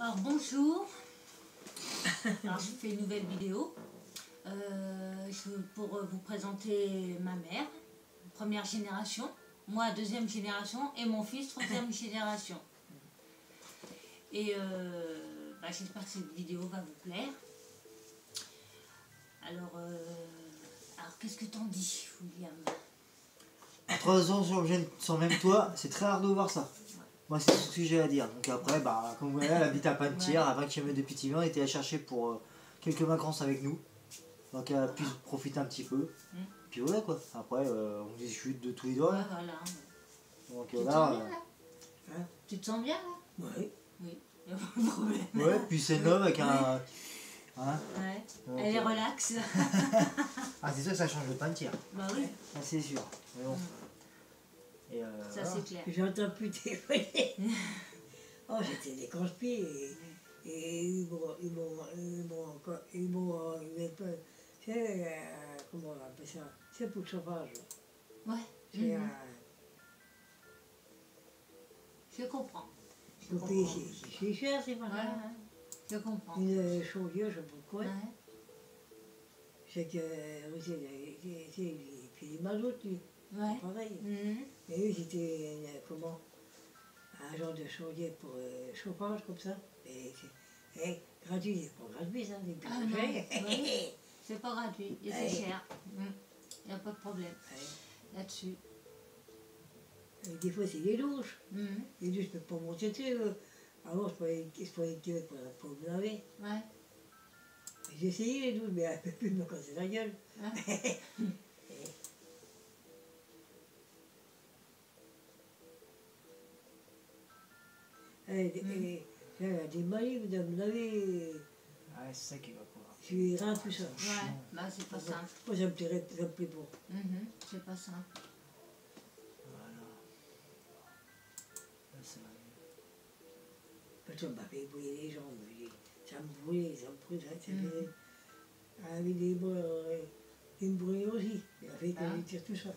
Alors bonjour, alors je fais une nouvelle vidéo pour vous présenter ma mère, première génération, moi deuxième génération et mon fils troisième génération. Et j'espère que cette vidéo va vous plaire. Alors qu'est-ce que t'en dis, William? À 3 ans sur le même toit, c'est très rare de voir ça. Moi, c'est tout ce que j'ai à dire. Donc après, comme vous voyez, elle habite à Panetière, à 20 km de Pithiviers. On était à chercher pour quelques vacances avec nous. Donc elle a pu profiter un petit peu. Puis voilà quoi. Après, on discute de tous les doigts. Ouais, voilà. Donc Tu te sens bien là? Tu te sens bien là? Oui. Oui, il n'y a pas de problème. Ouais, puis c'est neuve avec un... Hein, ouais. donc, elle est relaxe. Ah, c'est sûr que ça change de Panetière. Bah oui. Ah, c'est sûr. Mais bon. Et ça voilà. C'est clair. J'entends plus téléphoner. Oh, j'étais des conspires et ils m'ont comment on appelle ça? C'est pour le chauffage. Ouais. C'est Je comprends. c'est cher, c'est pas Ouais, grave. je comprends. Une chaudière, je sais pas quoi. Ouais. C'est que c'est des mazoutes, lui. Ouais. Pareil. Et eux, c'était un genre de chaudière pour chauffage comme ça. Et c'est gratuit, c'est pas gratuit ça, c'est plus cher. Oui. C'est pas gratuit et c'est cher. Il n'y a pas de problème là-dessus. Des fois, c'est des douches. Les douches, je peux pas monter dessus. Alors, je prenais une cuvette pour me laver. Ouais. J'ai essayé les douches, mais elle ne peut plus me casser la gueule. J'ai des malines de me laver. Ouais, c'est ça qui va pas. Je suis rien tout ça. Ouais, c'est pas simple. Moi, ça me plairait pas. C'est pas simple. Voilà. Là, ça va mieux. Parce qu'on m'a fait brûler les jambes. Ça me brûlait, ça faisait. Avec des bras, il me brûlait aussi. Il a fait que je tire tout ça.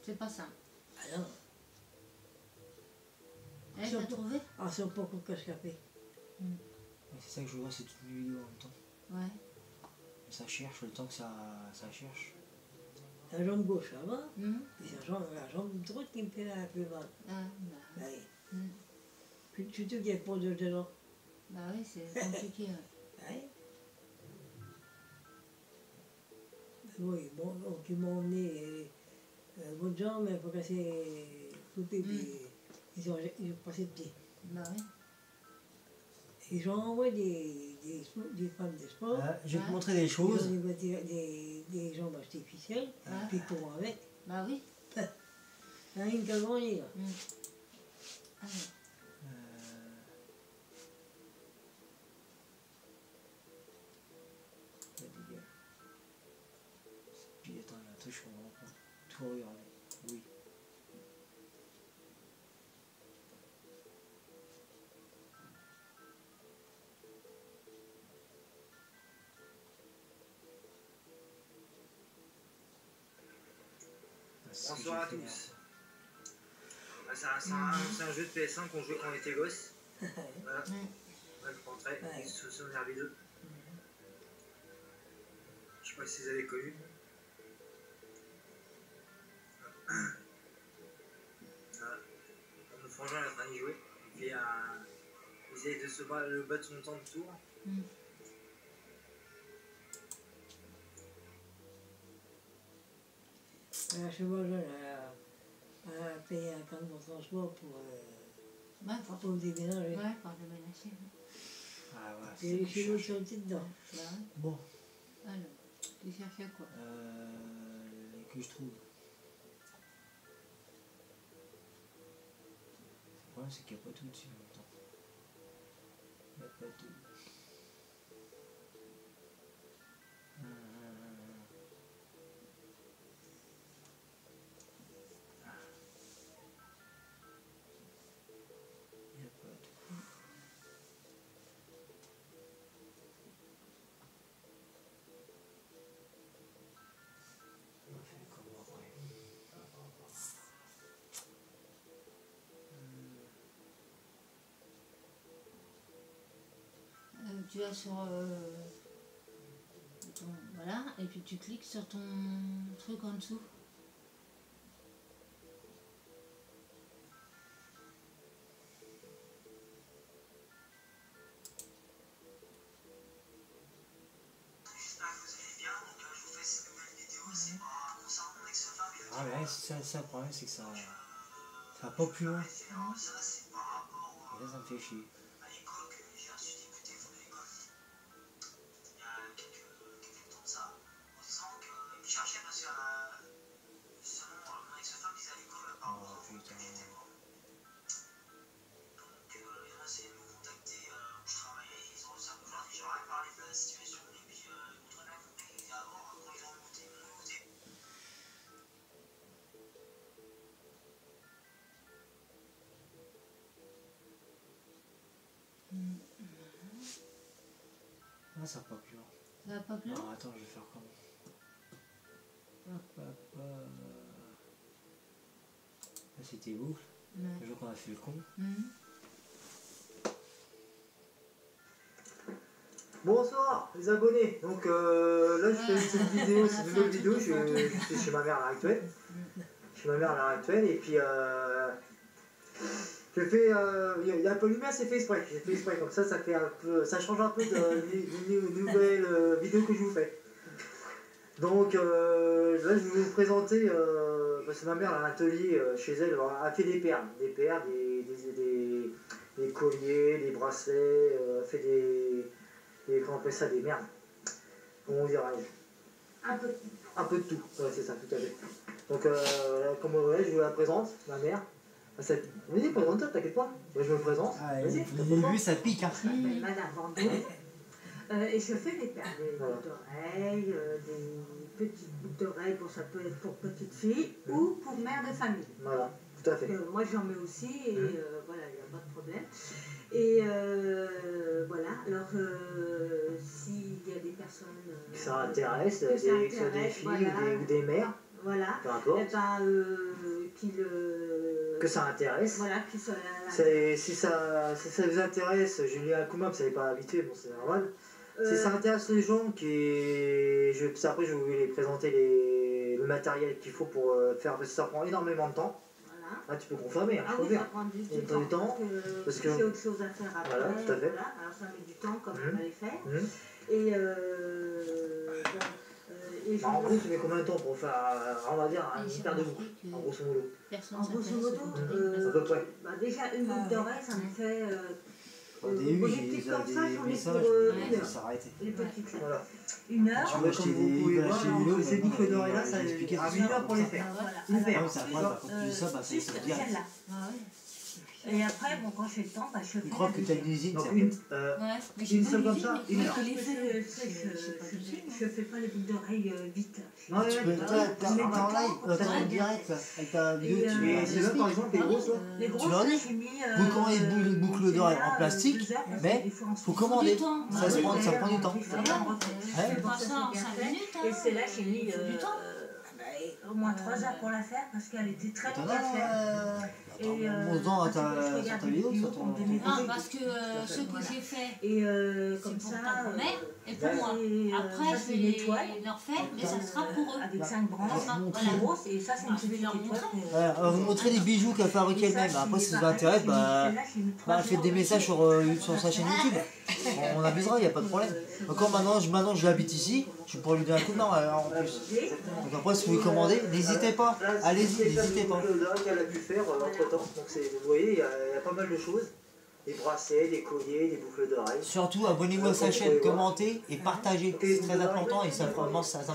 C'est pas simple. Alors, Elle t'a trouvé? ah, c'est pas qu'on cache café. C'est ça que je vois, c'est toute une vidéo en même temps. Ouais. Ça cherche le temps que ça cherche. La jambe gauche, ça va. Et la jambe droite qui me fait un peu mal. Surtout qu'il n'y a pas de dedans. Bah oui, c'est compliqué. Ouais. Oui, bon, donc ils m'ont emmené votre jambe, il faut casser coupé, puis ils ont passé de pied. Bah oui. Et j'en envoie des femmes de sport. Je vais te montrer des choses. Ils ont des jambes artificielles, puis ils courent avec. Bah oui. Il y en a une qui a grandi là. Puis attends, il y a un truc, je comprends pas. Tout regarder. Oui. Bonsoir à tous. C'est un jeu de PS1 qu'on jouait quand on était gosse. Voilà. Je rentrais, ils se souviennent les deux. Je sais pas si vous avez connu. Mon frangin est en train d'y jouer. Il essaye de se battre son temps de tour. Je vois, elle a payé un camp de transport pour me déménager. Ouais, pour déménager. Ah voilà. Et les chevaux sont dedans. Bon. Alors, tu cherchais quoi? Que je trouve. Le problème, c'est qu'il n'y a pas tout dessus en même temps. Il n'y a pas tout. Il n'y a pas tout. On va faire comment après. tu vas sur voilà, et puis tu cliques sur ton truc en dessous. Ah mais ouais, c'est ça le problème, c'est que ça va pas plus loin. Et là, ça me fait chier. Oh putain. Ah, ça va pas plus loin. Ça va pas plus loin? Alors attends, je vais faire comment? Hop. Là c'était boucle. Ouais. Je vois qu'on a fait le con. Bonsoir les abonnés. Donc là je fais cette vidéo, c'est une nouvelle vidéo, je suis chez ma mère à l'heure actuelle. Chez ma mère à l'heure actuelle et puis je fais, il y a un peu de lumière, c'est fait exprès. J'ai fait exprès comme ça fait un peu, ça change un peu d'une nouvelle vidéo que je vous fais. Donc là je vais vous présenter, parce que ma mère a un atelier chez elle, elle a fait des perles, des colliers, des bracelets, elle fait comment on appelle ça, des merdes. Comment dirais-je? Un peu de tout, ouais, c'est ça, tout à fait. Donc comme je vous la présente, ma mère. Vas-y, présente-toi, t'inquiète pas. Moi, je me présente. Vas-y, vu, ça pique. Hein. Je m'appelle Madame Vendée. Et je fais des perles, des boucles d'oreilles, des petites boucles d'oreilles, ça peut être pour petite fille ou pour mère de famille. Voilà, tout à fait. Moi j'en mets aussi et voilà, il n'y a pas de problème. Et voilà, alors s'il y a des personnes qui ça intéresse, des filles voilà, ou des mères, voilà, peu importe. Et que ça intéresse. Voilà, si ça vous intéresse, Julien Kouma, vous n'avez pas habitué, bon c'est normal. Si ça intéresse les gens, après je vais vous les présenter le matériel qu'il faut pour faire, parce que ça prend énormément de temps. Voilà. Ah, tu peux confirmer, hein, ça prend du temps. Parce que j'ai autre chose à faire après. Voilà, tout à fait. Voilà. Alors ça met du temps quand même à les faire. En gros, tu mets combien de temps pour faire, on va dire, une paire de boucles, en grosso modo? En grosso modo, à peu près. Déjà une boucle d'oreille, ça me fait... Au début, j'ai des messages, ça s'arrêtait. Les petites là. Voilà. 1 heure. Comme vous pouvez voir, ces boucles d'oreilles là, ça a 1 heure pour les faire. Une Ah, paire. ça après, quand tu dis ça, ça se direct. Celle-là. Et après, quand j'ai le temps, je fais. Tu crois que tu as une usine? Ouais, mais une seule comme ça, 1 heure. Je fais pas les boucles d'oreilles vite. Non, tu peux, t'es en live, t'es en direct, avec ta vidéo, tu mets. C'est là par exemple les grosses là. Les grosses, tu leur dis, vous commandez une boucle d'oreille en plastique, mais faut commander. Ça prend du temps. Je fais pas ça en 5 minutes. Et c'est là j'ai mis du temps. au moins 3 heures pour la faire parce qu'elle était très longue à faire. On se dans ta vidéo, sur ton... Non, parce que ce que j'ai fait, c'est comme pour ça, ta pour mère et pour moi. Après, je vais leur faire, mais ça sera pour eux. Avec 5 branches, Voilà. grosses, et ça c'est une petite étoile. On va vous montrer les bijoux qu'elle fabrique elle-même. Après, si ça vous intéresse, faites des messages sur sa chaîne YouTube. On avisera, il n'y a pas de problème. Encore maintenant, je l'habite ici, je pourrais lui donner un coup de main en plus. Donc après, si vous voulez commander, n'hésitez pas. Allez-y, n'hésitez pas. Qu'elle a pu faire entre temps. Donc vous voyez, il y a pas mal de choses. Des bracelets, des colliers, des boucles d'oreilles. Surtout, abonnez-vous à sa chaîne, commentez et partagez. C'est très important et ça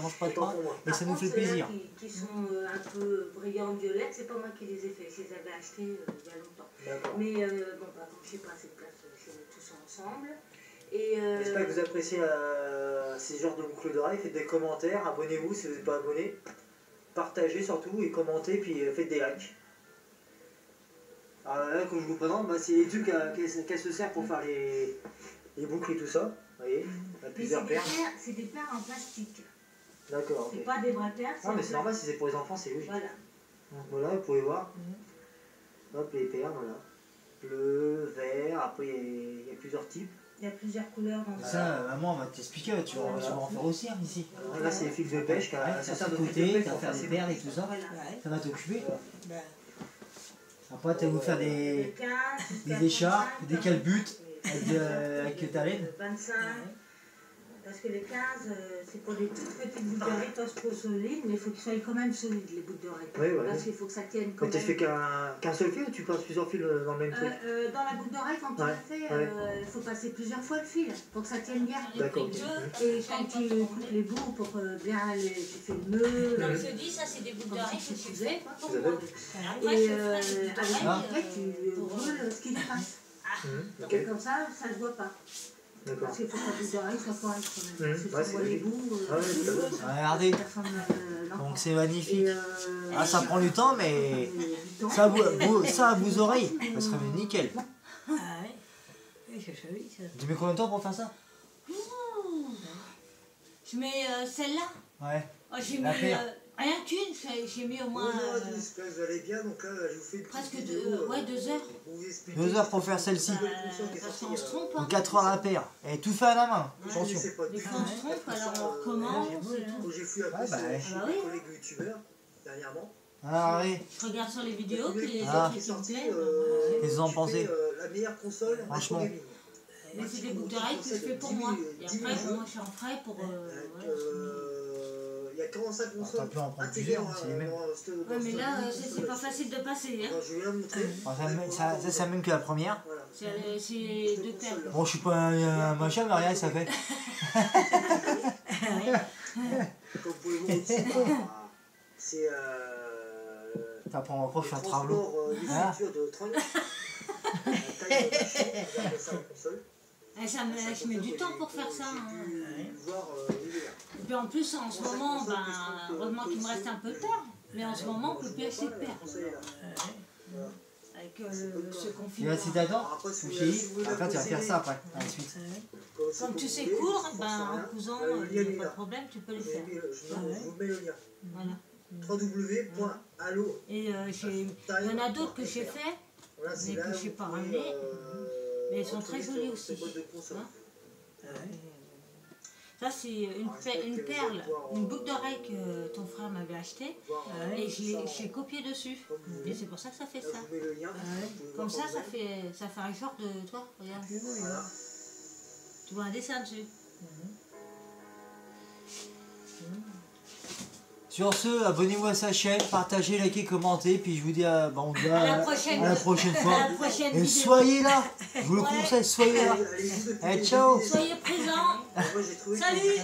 mange pas de pain et ça nous fait plaisir. Qui sont un peu brillants violettes, c'est pas moi qui les ai fait, je les avais achetés il y a longtemps. Mais bon, comme je sais pas assez de place, je les mets tous ensemble. J'espère que vous appréciez ces genres de boucles d'oreilles. Faites des commentaires, abonnez-vous si vous n'êtes pas abonné. Partagez surtout et commentez, puis faites des likes. Alors là, comme je vous présente, c'est les trucs qu'elle se sert pour faire les boucles et tout ça. Vous voyez, il y a plusieurs paires. C'est des paires en plastique. D'accord, ok. C'est pas des vraies paires. Non, mais c'est normal, si c'est pour les enfants, c'est logique. Voilà. Donc voilà, vous pouvez voir. Hop, les paires, voilà. Bleu, vert, après il y a plusieurs types. Il y a plusieurs couleurs dans ça. Ça, maman va t'expliquer, tu vas en faire aussi hein, ici. Alors là, c'est les fils de pêche. Ouais, C'est ça ça, de de côté, tu vas faire des perles et tout ça. Ouais. Ça va t'occuper. Ben, Après, tu vas vous faire des écharpes, des calbutes avec ta laine. 25. Parce que les 15, c'est pour des toutes petites bouts d'oreilles, toi je trouve solides, mais il faut qu'ils soient quand même solides, les bouts d'oreilles. Oui, ouais. Parce qu'il faut que ça tienne quand Quand tu même. fais qu'un seul fil ou tu passes plusieurs fils dans le même truc? Dans la boucle d'oreille, quand tu Ouais, l'as fait, ouais. il faut passer plusieurs fois le fil pour que ça tienne bien. D'accord. Et quand tu coupes les bouts pour bien tu fais le nœud. Comme je dis, ça c'est des boucles d'oreilles que tu fais pour Vous moi. avez Et Après, je ferai des boucles avec d'oreilles. après, tu roules ce qui dépasse. Ok, Et comme ça ne se voit pas. d'accord. Parce qu'il faut que la boucle d'oreille soit correcte quand même. Parce que Ouais, si on voit c'est les logique. bouts, Ah ouais, c'est vrai. Regardez, personne n'entend. donc c'est magnifique. Et, Ah, ça prend du temps, mais ça à vos oreilles, ça serait nickel. ah ouais. Et c'est joli ça. Tu mets combien de temps pour faire ça? Je mets celle-là. Ouais. Oh, j'ai La mis paire. rien qu'une, j'ai mis au moins Vous allez bien, donc là, je vous fais une presque petite 2 vidéo, ouais, 2 heures. pour vous expliquer. 2 heures pour faire celle-ci. Parce qu'on se trompe. Hein. Donc 4 heures la paire. Et tout fait à la main. Je Attention. connaissais pas Des du fois tout. on se trompe, alors on Ouais, recommence. et hein. tout. Quand j'ai fui un peu Ouais, bah, chez ah mes oui. collègues youtubeurs, dernièrement, Ah oui. Je regarde sur les vidéos, puis les Ah. autres qui me sorti, plaisent. Qu'est-ce qu'ils en pensez? la meilleure console Franchement. pour gaming. Mais c'est des boucles d'oreilles que je fais pour moi. Et après, moi je suis en frais pour. Voilà. Il y a 45 T'as consoles pu en prendre intégrées plusieurs, c'est les mêmes. Ouais, mais là, c'est pas facile de passer. Hein. Je vais la montrer. Ça, c'est même que la première. Voilà. C'est 2 paires. Bon, je suis pas un machin, mais rien, ça fait. Comme vous pouvez voir aussi, c'est T'apprends encore, je suis un transport travelot. des Ah. structures de trunk. Taille de version, on appelle ça en console. Je mets du temps pour faire ça. Hein. J'ai dû voir l'hiver. Et puis en plus, en ce moment, ben, heureusement qu'il me reste un peu de paires. Mais en ce moment, on ne peut plus acheter de paires. Avec ce Et confinement. là, si t'attends, Alors après, si tu vous chez si vous voulez après tu vas faire ça après, posséder, ensuite. Comme tu sais coudre, ben, en cousant, il n'y a pas de problème, tu peux les faire. Je vous mets le lien. Voilà. www.allo. Et il y en a d'autres que j'ai fait, Voilà, c'est mais là que où je sais vous pas pouvez, ramener. Mais elles sont retrouver très jolies ce aussi. mode de console. Hein. Ça, c'est une perle, une boucle d'oreille que ton frère m'avait achetée. Et j'ai copié dessus. Et c'est pour ça que ça fait Là, ça. je vous mets le lien. Vous pouvez Comme voir ça vous-même. fait un genre de toi. Regarde. Voilà. Tu vois un dessin dessus. Sur ce, abonnez-vous à sa chaîne, partagez, likez, commentez, puis je vous dis à la prochaine. à la prochaine fois. À la prochaine Et vidéo. soyez là, je vous le Ouais. conseille, soyez là. Allez-y depuis Allez, le ciao. début. Soyez présents. Moi, j'ai trouvé que- Salut.